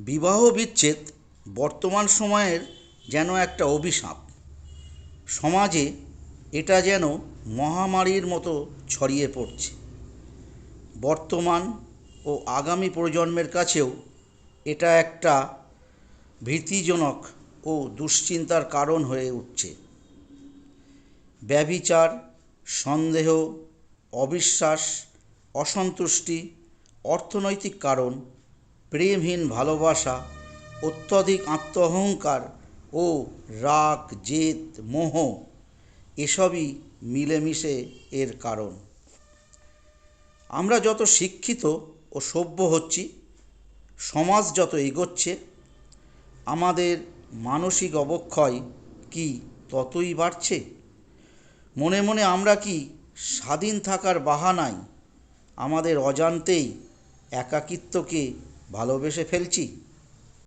বিবাহ বিচ্ছেদ বর্তমান সময়ের যেন একটা অভিশাপ। সমাজে এটা যেন মহামারীর মতো ছড়িয়ে পড়ছে। বর্তমান ও আগামী প্রজন্মের কাছেও এটা একটা ভীতিজনক ও দুশ্চিন্তার কারণ হয়ে উঠছে। ব্যভিচার, সন্দেহ, অবিশ্বাস, অসন্তুষ্টি, অর্থনৈতিক কারণ, প্রেমহীন ভালোবাসা, অত্যধিক আত্মঅহংকার ও রাগ, জেদ, মোহ এসবই মিলেমিশে এর কারণ। আমরা যত শিক্ষিত ও সভ্য হচ্ছি, সমাজ যত এগোচ্ছে, আমাদের মানসিক অবক্ষয় কি ততই বাড়ছে? মনে মনে আমরা কি স্বাধীন থাকার বাহানায় আমাদের অজান্তেই একাকিত্বকে ভালোবেসে ফেলছি?